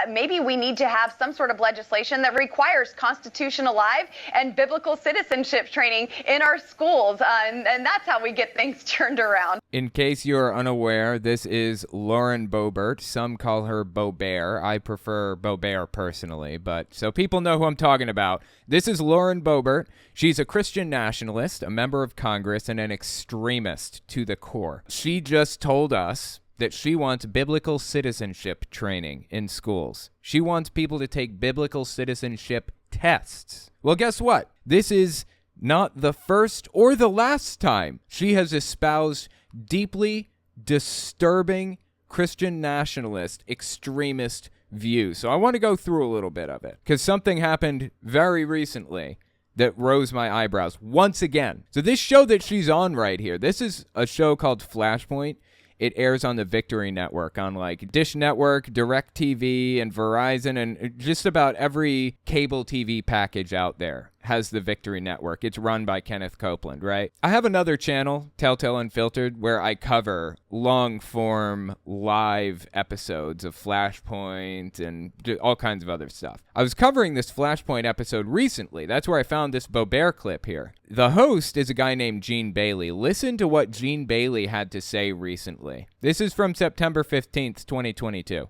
maybe we need to have some sort of legislation that requires Constitution alive and biblical citizenship training in our schools. And that's how we get things turned around. In case you're unaware, this is Lauren Boebert. Some call her Boebert. I prefer Boebert personally, but so people know who I'm talking about. This is Lauren Boebert. She's a Christian nationalist, a member of Congress, and an extremist to the core. She just told us that she wants biblical citizenship training in schools. She wants people to take biblical citizenship tests. Well, guess what? This is not the first or the last time she has espoused deeply disturbing Christian nationalist extremist views. So I want to go through a little bit of it because something happened very recently that rose my eyebrows once again. So this show that she's on right here, this is a show called Flashpoint. It airs on the Victory Network, on like Dish Network, DirecTV, and Verizon, and just about every cable TV package out there has the Victory Network. It's run by Kenneth Copeland, right? I have another channel, Telltale Unfiltered, where I cover long-form live episodes of Flashpoint and all kinds of other stuff. I was covering this Flashpoint episode recently. That's where I found this Boebert clip here. The host is a guy named Gene Bailey. Listen to what Gene Bailey had to say recently. This is from September 15th, 2022.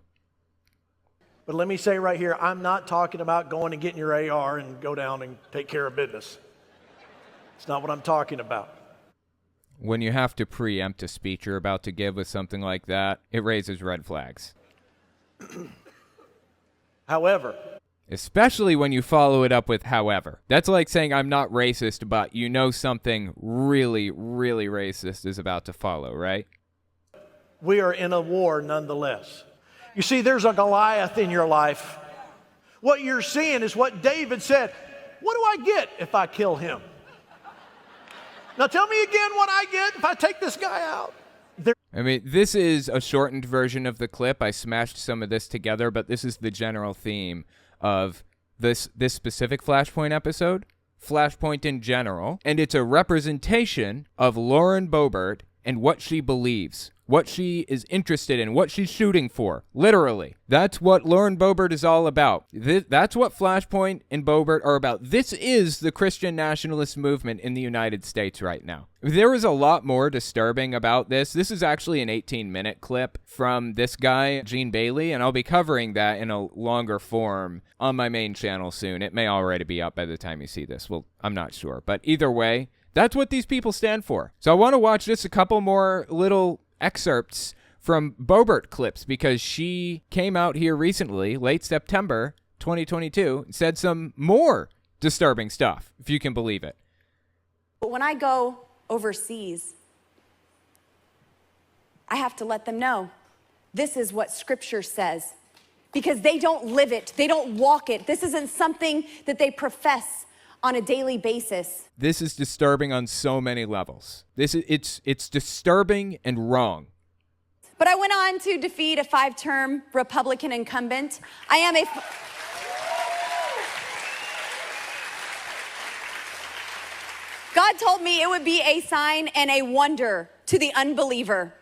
But let me say right here, I'm not talking about going and getting your AR and go down and take care of business. It's not what I'm talking about. When you have to preempt a speech you're about to give with something like that, it raises red flags. However, especially when you follow it up with however. That's like saying I'm not racist, but you know something really, really racist is about to follow, right? we are in a war nonetheless. You see, there's a Goliath in your life. What you're seeing is what David said. What do I get if I kill him? Now tell me again what I get if I take this guy out. I mean, this is a shortened version of the clip. I smashed some of this together, but this is the general theme of this specific Flashpoint episode, Flashpoint in general, and it's a representation of Lauren Boebert and what she believes, what she is interested in, what she's shooting for, literally. That's what Lauren Boebert is all about. That's what Flashpoint and Boebert are about. This is the Christian nationalist movement in the United States right now. There is a lot more disturbing about this. This is actually an 18-minute clip from this guy, Gene Bailey, and I'll be covering that in a longer form on my main channel soon. It may already be up by the time you see this. Well, I'm not sure. But either way, that's what these people stand for. So I want to watch just a couple more little excerpts from Boebert clips because she came out here recently, late September 2022, and said some more disturbing stuff, if you can believe it. But when I go overseas, I have to let them know this is what Scripture says, because they don't live it, they don't walk it. This isn't something that they profess on a daily basis. This is disturbing on so many levels. It's disturbing and wrong. But I went on to defeat a 5-term Republican incumbent. I am a God told me it would be a sign and a wonder to the unbeliever.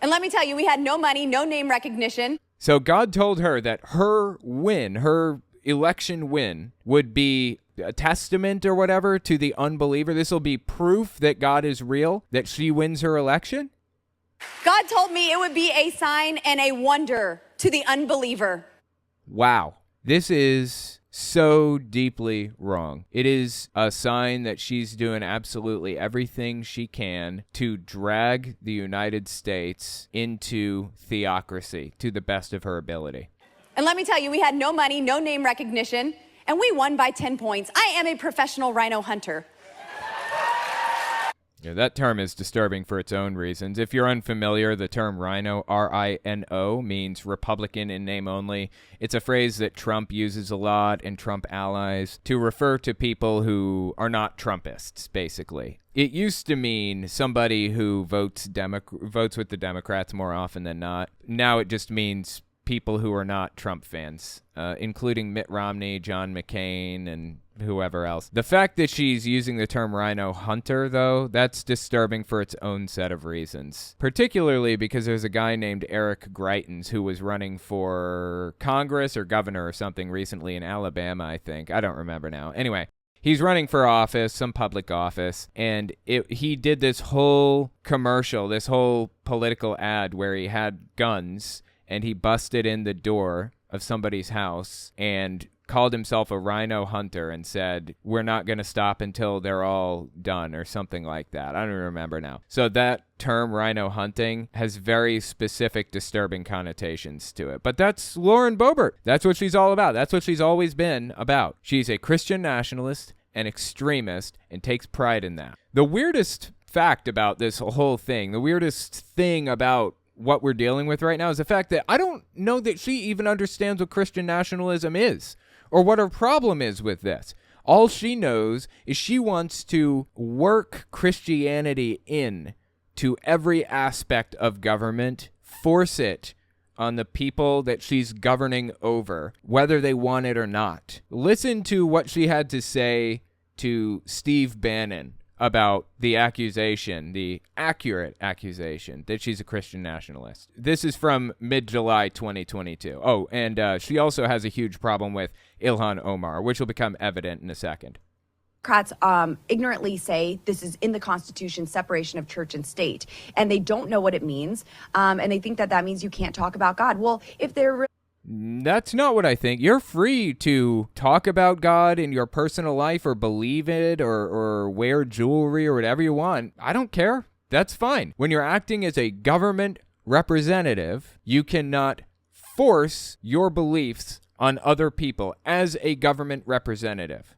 And let me tell you, we had no money, no name recognition. So God told her that her win, her election win, would be a testament or whatever to the unbeliever. This will be proof that God is real, that she wins her election. God told me it would be a sign and a wonder to the unbeliever. Wow. This is so deeply wrong. It is a sign that she's doing absolutely everything she can to drag the United States into theocracy to the best of her ability. And let me tell you, we had no money, no name recognition, and we won by 10 points. I am a professional rhino hunter. Yeah, that term is disturbing for its own reasons. If you're unfamiliar, the term rhino, R-I-N-O, means Republican in name only. It's a phrase that Trump uses a lot and Trump allies to refer to people who are not Trumpists, basically. It used to mean somebody who votes with the Democrats more often than not. Now it just means people who are not Trump fans, including Mitt Romney, John McCain, and whoever else. The fact that she's using the term rhino hunter, though, that's disturbing for its own set of reasons. Particularly because there's a guy named Eric Greitens who was running for Congress or governor or something recently in Alabama, I think. I don't remember now. Anyway, he's running for office, some public office, and he did this whole commercial, this whole political ad where he had guns, and he busted in the door of somebody's house and called himself a rhino hunter and said, we're not going to stop until they're all done, or something like that. I don't remember now. So that term, rhino hunting, has very specific disturbing connotations to it. But that's Lauren Boebert. That's what she's all about. That's what she's always been about. She's a Christian nationalist, an extremist, and takes pride in that. The weirdest fact about this whole thing, the weirdest thing about what we're dealing with right now, is the fact that I don't know that she even understands what Christian nationalism is, or what her problem is with this. All she knows is she wants to work Christianity in to every aspect of government, force it on the people that she's governing over, whether they want it or not. Listen to what she had to say to Steve Bannon about the accusation, the accurate accusation, that she's a Christian nationalist. This is from mid-July 2022. Oh, and she also has a huge problem with Ilhan Omar, which will become evident in a second. Democrats ignorantly say this is in the Constitution, separation of church and state, and they don't know what it means, and they think that that means you can't talk about God. Well, if they're That's not what I think. You're free to talk about God in your personal life, or believe it, or wear jewelry or whatever you want. I don't care. That's fine. When you're acting as a government representative, you cannot force your beliefs on other people as a government representative.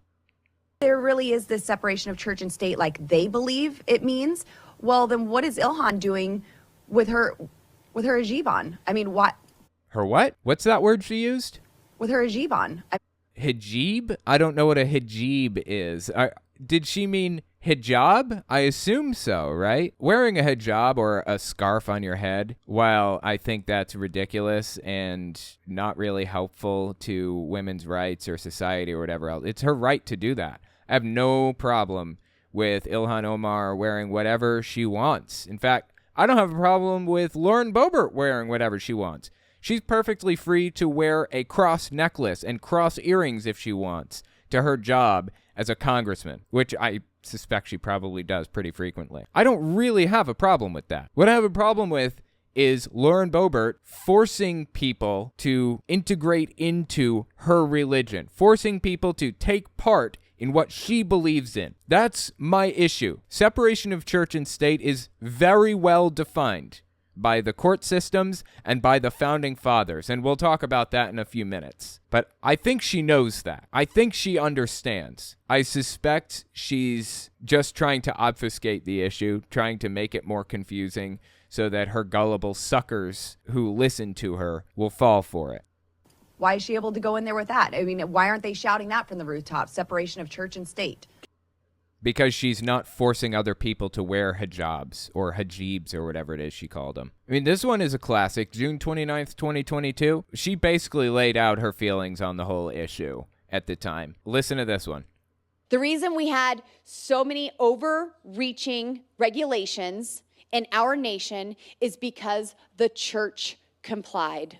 There really is this separation of church and state like they believe it means, well, then what is Ilhan doing with her hijab on? I mean, what? Her what? What's that word she used? With her hijab on. Hijab? I don't know what a hijab is. Did she mean hijab? I assume so, right? Wearing a hijab or a scarf on your head, while I think that's ridiculous and not really helpful to women's rights or society or whatever else, it's her right to do that. I have no problem with Ilhan Omar wearing whatever she wants. In fact, I don't have a problem with Lauren Boebert wearing whatever she wants. She's perfectly free to wear a cross necklace and cross earrings if she wants to her job as a congressman, which I suspect she probably does pretty frequently. I don't really have a problem with that. What I have a problem with is Lauren Boebert forcing people to integrate into her religion, forcing people to take part in what she believes in. That's my issue. Separation of church and state is very well defined by the court systems and by the founding fathers, and we'll talk about that in a few minutes. But I think she knows that. I think she understands. I suspect she's just trying to obfuscate the issue, trying to make it more confusing so that her gullible suckers who listen to her will fall for it. Why is she able to go in there with that? I mean, why aren't they shouting that from the rooftops, separation of church and state? Because she's not forcing other people to wear hijabs or hijabs or whatever it is she called them. I mean, this one is a classic. June 29th, 2022. She basically laid out her feelings on the whole issue at the time. Listen to this one. The reason we had so many overreaching regulations in our nation is because the church complied.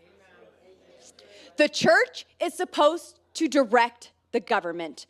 The church is supposed to direct the government.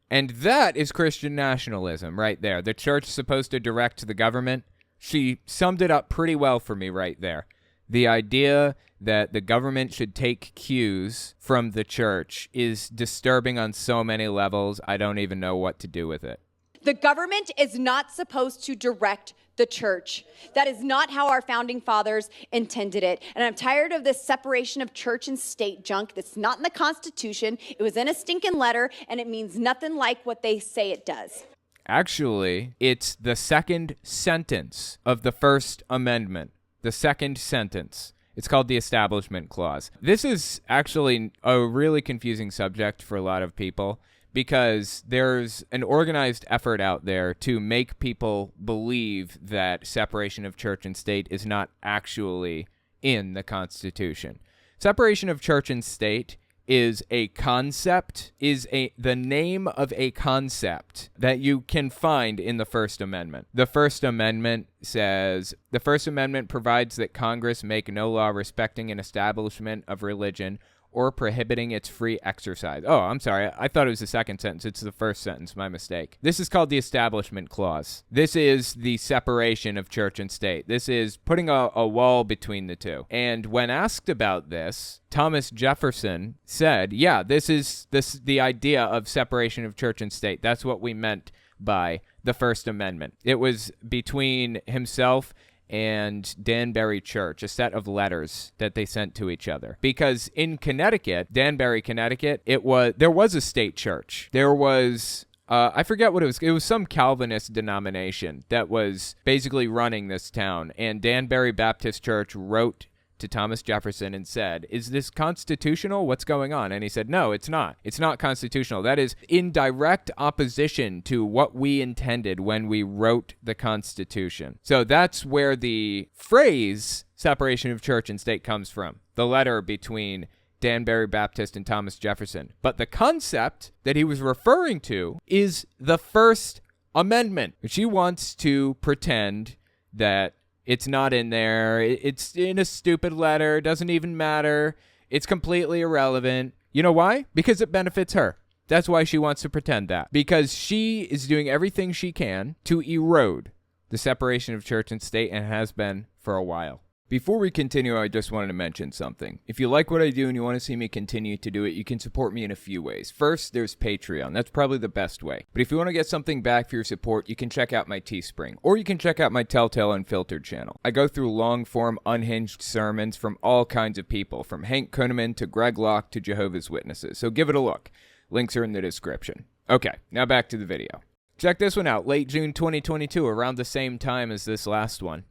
And that is Christian nationalism right there. The church is supposed to direct the government. She summed it up pretty well for me right there. The idea that the government should take cues from the church is disturbing on so many levels, I don't even know what to do with it. The government is not supposed to direct the church. That is not how our founding fathers intended it. And I'm tired of this separation of church and state junk that's not in the Constitution. It was in a stinking letter, and it means nothing like what they say it does. Actually, it's the second sentence of the First Amendment. The second sentence. It's called the Establishment Clause. This is actually a really confusing subject for a lot of people, because there's an organized effort out there to make people believe that separation of church and state is not actually in the Constitution. Separation of church and state is a concept, the name of a concept that you can find in the First Amendment. The First Amendment says, the First Amendment provides that Congress make no law respecting an establishment of religion or prohibiting its free exercise. Oh, I'm sorry. I thought it was the second sentence. It's the first sentence. My mistake. This is called the Establishment Clause. This is the separation of church and state. This is putting a wall between the two. And when asked about this, Thomas Jefferson said, yeah, this is the idea of separation of church and state. That's what we meant by the First Amendment. It was between himself and Danbury Church, a set of letters that they sent to each other. Because in Connecticut, Danbury, Connecticut, there was a state church. There was, I forget what it was. It was some Calvinist denomination that was basically running this town. And Danbury Baptist Church wrote to Thomas Jefferson and said, is this constitutional? What's going on? And he said, no, it's not. It's not constitutional. That is in direct opposition to what we intended when we wrote the Constitution. So that's where the phrase separation of church and state comes from, the letter between Danbury Baptist and Thomas Jefferson. But the concept that he was referring to is the First Amendment. She wants to pretend that it's not in there. It's in a stupid letter. It doesn't even matter. It's completely irrelevant. You know why? Because it benefits her. That's why she wants to pretend that. Because she is doing everything she can to erode the separation of church and state and has been for a while. Before we continue, I just wanted to mention something. If you like what I do and you want to see me continue to do it, you can support me in a few ways. First, there's Patreon. That's probably the best way. But if you want to get something back for your support, you can check out my Teespring. Or you can check out my Telltale Unfiltered channel. I go through long-form, unhinged sermons from all kinds of people, from Hank Kunneman to Greg Locke to Jehovah's Witnesses. So give it a look. Links are in the description. Okay, now back to the video. Check this one out. Late June 2022, around the same time as this last one.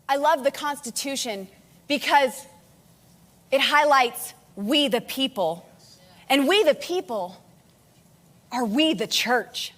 I love the Constitution because it highlights we the people. And we the people are we the church.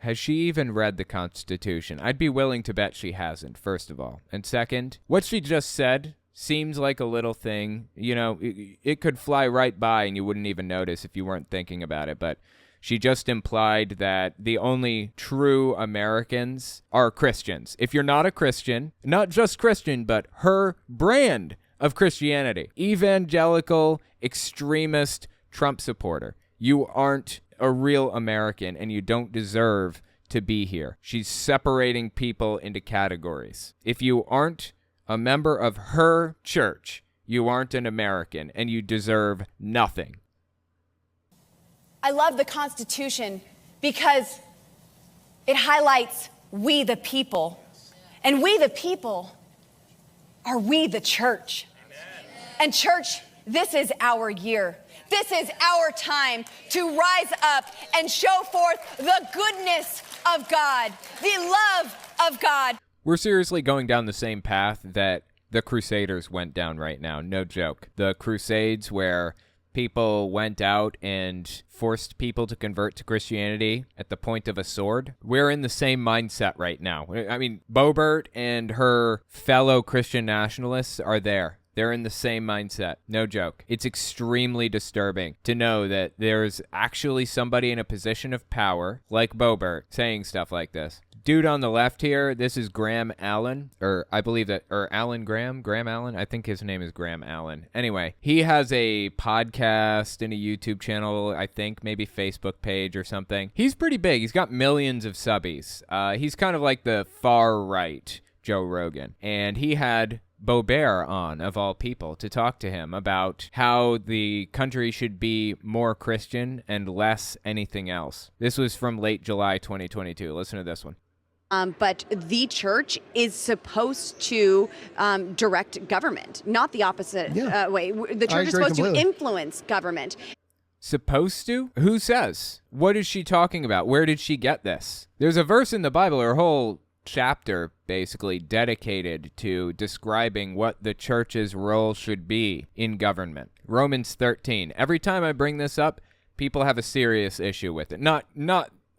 Has she even read the Constitution? I'd be willing to bet she hasn't, first of all. And second, what she just said seems like a little thing. You know, it could fly right by and you wouldn't even notice if you weren't thinking about it, but she just implied that the only true Americans are Christians. If you're not a Christian, not just Christian, but her brand of Christianity, evangelical, extremist, Trump supporter, you aren't a real American and you don't deserve to be here. She's separating people into categories. If you aren't a member of her church, you aren't an American and you deserve nothing. I love the Constitution because it highlights we the people. And we the people are we the church. And church, this is our year. This is our time to rise up and show forth the goodness of God, the love of God. We're seriously going down the same path that the Crusaders went down right now. No joke. The Crusades where people went out and forced people to convert to Christianity at the point of a sword. We're in the same mindset right now. I mean, Boebert and her fellow Christian nationalists are there. They're in the same mindset. No joke. It's extremely disturbing to know that there's actually somebody in a position of power, like Boebert, saying stuff like this. Dude on the left here, this is Graham Allen, or Alan Graham Allen. I think his name is Graham Allen. Anyway, he has a podcast and a YouTube channel, I think, maybe Facebook page or something. He's pretty big. He's got millions of subbies. He's kind of like the far right Joe Rogan. And he had Boebert on, of all people, to talk to him about how the country should be more Christian and less anything else. This was from late July 2022. Listen to this one. But the church is supposed to direct government, not the opposite way. The church is supposed to influence government. Supposed to? Who says? What is she talking about? Where did she get this? There's a verse in the Bible, her whole chapter basically dedicated to describing what the church's role should be in government. Romans 13. Every time I bring this up, people have a serious issue with it. Not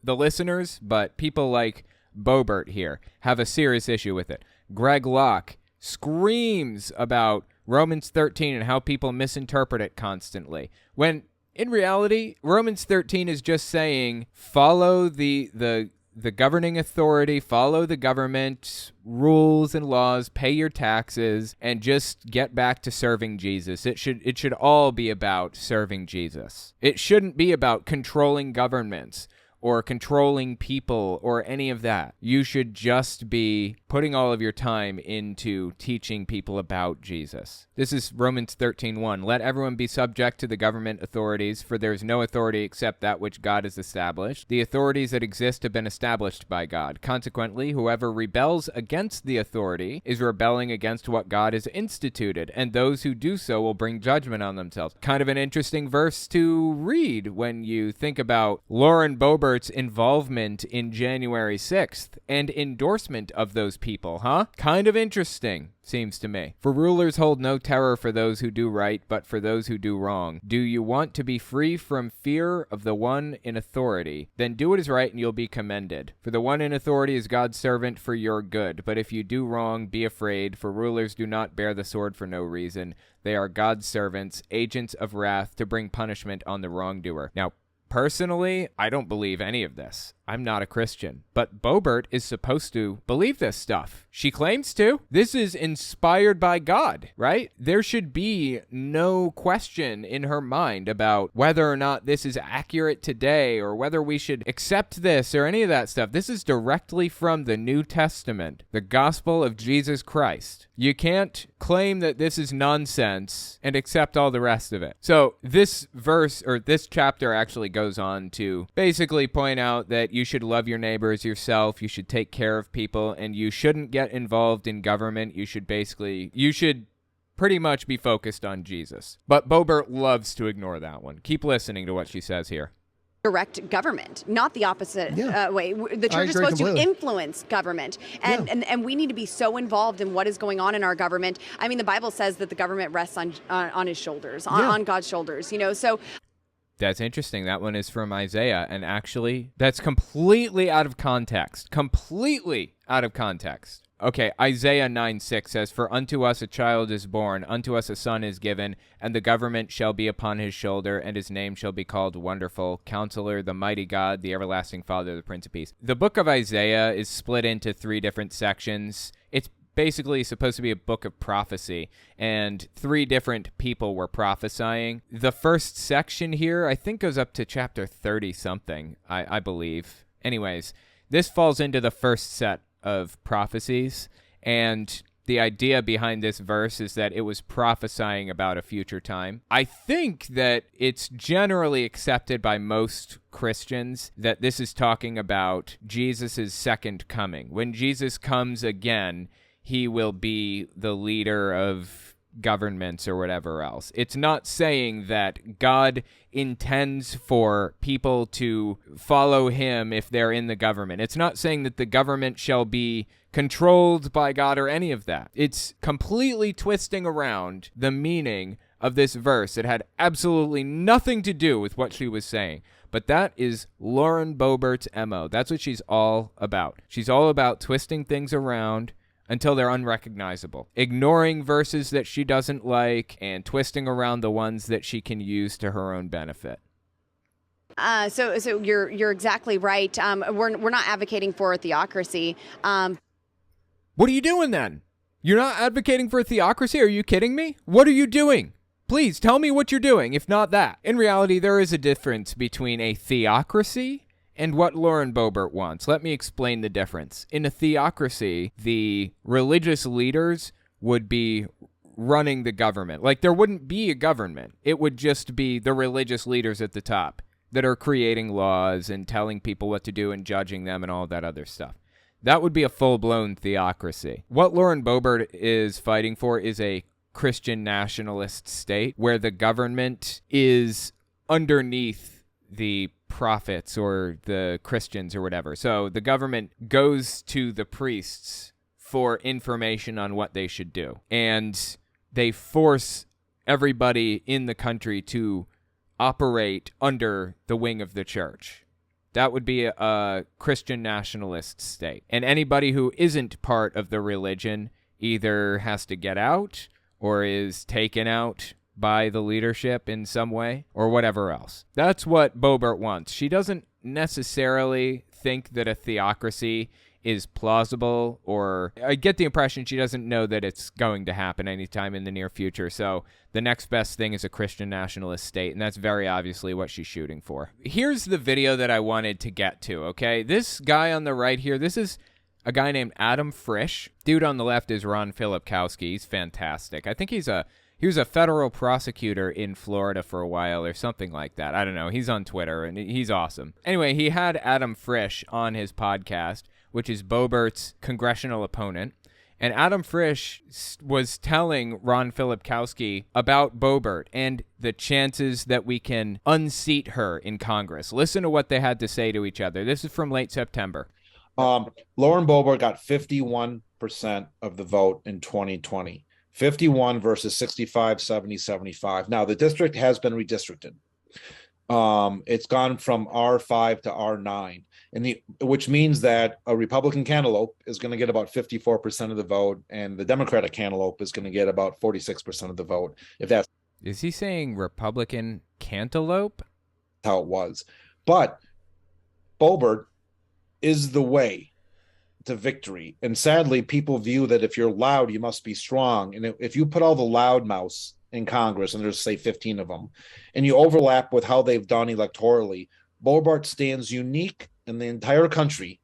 the listeners, but people like Boebert here have a serious issue with it. Greg Locke screams about Romans 13 and how people misinterpret it constantly. When in reality, Romans 13 is just saying follow the governing authority, follow the government rules and laws, pay your taxes, and just get back to serving Jesus. It should all be about serving Jesus. It shouldn't be about controlling governments or controlling people or any of that. You should just be putting all of your time into teaching people about Jesus. This is Romans 13:1. Let everyone be subject to the government authorities, for there is no authority except that which God has established. The authorities that exist have been established by God. Consequently, whoever rebels against the authority is rebelling against what God has instituted, and those who do so will bring judgment on themselves. Kind of an interesting verse to read when you think about Lauren Boebert's involvement in January 6th and endorsement of those people, huh? Kind of interesting, seems to me. For rulers hold no terror for those who do right, but for those who do wrong. Do you want to be free from fear of the one in authority? Then do what is right and you'll be commended. For the one in authority is God's servant for your good. But if you do wrong, be afraid, for rulers do not bear the sword for no reason. They are God's servants, agents of wrath to bring punishment on the wrongdoer. Now, personally, I don't believe any of this. I'm not a Christian. But Boebert is supposed to believe this stuff. She claims to. This is inspired by God, right? There should be no question in her mind about whether or not this is accurate today or whether we should accept this or any of that stuff. This is directly from the New Testament, the gospel of Jesus Christ. You can't claim that this is nonsense and accept all the rest of it. So this verse, or this chapter, actually goes on to basically point out that you should love your neighbor as yourself, you should take care of people, and you shouldn't get involved in government. You should pretty much be focused on Jesus. But Boebert loves to ignore that one. Keep listening to what she says here. Direct government, not the opposite way. The church is supposed to influence government, and we need to be so involved in what is going on in our government. I mean, the Bible says that the government rests on his shoulders, on God's shoulders, so... That's interesting. That one is from Isaiah, and actually, that's completely out of context. Completely out of context. Okay, Isaiah 9:6 says, For unto us a child is born, unto us a son is given, and the government shall be upon his shoulder, and his name shall be called Wonderful, Counselor, the Mighty God, the Everlasting Father, the Prince of Peace. The book of Isaiah is split into 3 different sections. It's basically supposed to be a book of prophecy, and 3 different people were prophesying. The first section here, I think, goes up to chapter 30-something, I believe. Anyways, this falls into the first set of prophecies, and the idea behind this verse is that it was prophesying about a future time. I think that it's generally accepted by most Christians that this is talking about Jesus' second coming. When Jesus comes again, he will be the leader of governments or whatever else. It's not saying that God intends for people to follow him if they're in the government. It's not saying that the government shall be controlled by God or any of that. It's completely twisting around the meaning of this verse. It had absolutely nothing to do with what she was saying. But that is Lauren Boebert's MO. That's what she's all about. She's all about twisting things around until they're unrecognizable, ignoring verses that she doesn't like and twisting around the ones that she can use to her own benefit. So you're exactly right. We're not advocating for a theocracy. What are you doing then? You're not advocating for a theocracy? Are you kidding me? What are you doing? Please tell me what you're doing, if not that. In reality, there is a difference between a theocracy and what Lauren Boebert wants. Let me explain the difference. In a theocracy, the religious leaders would be running the government. Like, there wouldn't be a government. It would just be the religious leaders at the top that are creating laws and telling people what to do and judging them and all that other stuff. That would be a full-blown theocracy. What Lauren Boebert is fighting for is a Christian nationalist state where the government is underneath the prophets or the Christians or whatever. So the government goes to the priests for information on what they should do. And they force everybody in the country to operate under the wing of the church. That would be a Christian nationalist state. And anybody who isn't part of the religion either has to get out or is taken out by the leadership in some way or whatever else. That's what Boebert wants. She doesn't necessarily think that a theocracy is plausible, or I get the impression she doesn't know that it's going to happen anytime in the near future. So the next best thing is a Christian nationalist state, and that's very obviously what she's shooting for. Here's the video that I wanted to get to, okay? This guy on the right here, this is a guy named Adam Frisch. Dude on the left is Ron Filipkowski. He's fantastic. I think he was a federal prosecutor in Florida for a while or something like that. I don't know. He's on Twitter, and he's awesome. Anyway, he had Adam Frisch on his podcast, which is Boebert's congressional opponent. And Adam Frisch was telling Ron Filipkowski about Boebert and the chances that we can unseat her in Congress. Listen to what they had to say to each other. This is from late September. Lauren Boebert got 51% of the vote in 2020. 51 versus 65, 70, 75. Now, the district has been redistricted. It's gone from R5 to R9, which means that a Republican cantaloupe is going to get about 54% of the vote, and the Democratic cantaloupe is going to get about 46% of the vote. Is he saying Republican cantaloupe? How it was. But Boebert is the way to victory. And sadly, people view that if you're loud, you must be strong. And if you put all the loudmouths in Congress, and there's, say, 15 of them, and you overlap with how they've done electorally, Boebert stands unique in the entire country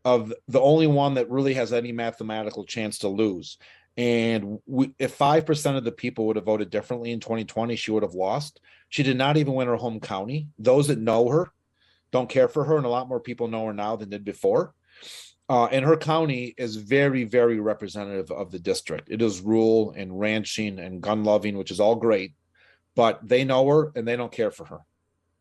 of the only one that really has any mathematical chance to lose. And if 5% of the people would have voted differently in 2020, she would have lost. She did not even win her home county. Those that know her don't care for her, and a lot more people know her now than did before. And her county is very, very representative of the district. It is rural and ranching and gun loving, which is all great, but they know her and they don't care for her.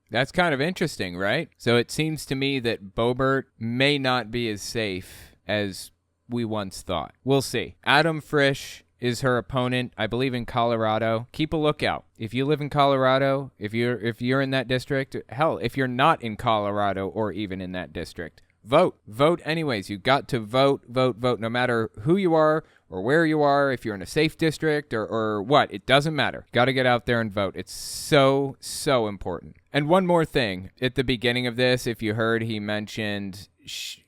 That's kind of interesting, right? So it seems to me that Boebert may not be as safe as we once thought. We'll see. Adam Frisch is her opponent, I believe, in Colorado. Keep a lookout. If you live in Colorado, if you're in that district, hell, if you're not in Colorado or even in that district, vote anyways. You got to vote, no matter who you are or where you are, if you're in a safe district or what, it doesn't matter. Got to get out there and vote. It's so important. And one more thing, at the beginning of this, if you heard, he mentioned,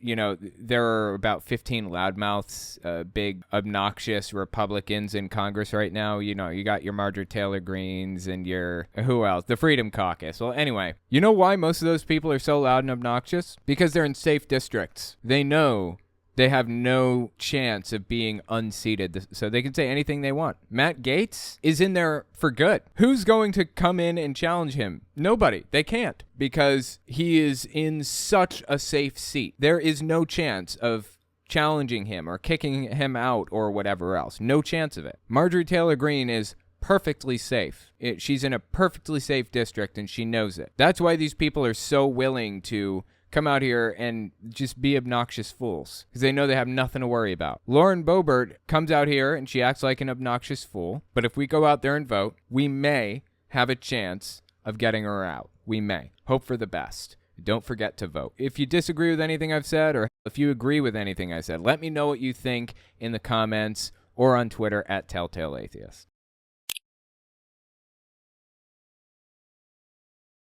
there are about 15 loudmouths, big, obnoxious Republicans in Congress right now. You got your Marjorie Taylor Greenes and who else? The Freedom Caucus. Well, anyway, you know why most of those people are so loud and obnoxious? Because they're in safe districts. They know they have no chance of being unseated, so they can say anything they want. Matt Gaetz is in there for good. Who's going to come in and challenge him? Nobody. They can't, because he is in such a safe seat. There is no chance of challenging him or kicking him out or whatever else. No chance of it. Marjorie Taylor Greene is perfectly safe. She's in a perfectly safe district, and she knows it. That's why these people are so willing to come out here and just be obnoxious fools, because they know they have nothing to worry about. Lauren Boebert comes out here and she acts like an obnoxious fool, but if we go out there and vote, we may have a chance of getting her out. We may. Hope for the best. Don't forget to vote. If you disagree with anything I've said, or if you agree with anything I said, let me know what you think in the comments or on Twitter at Telltale Atheist.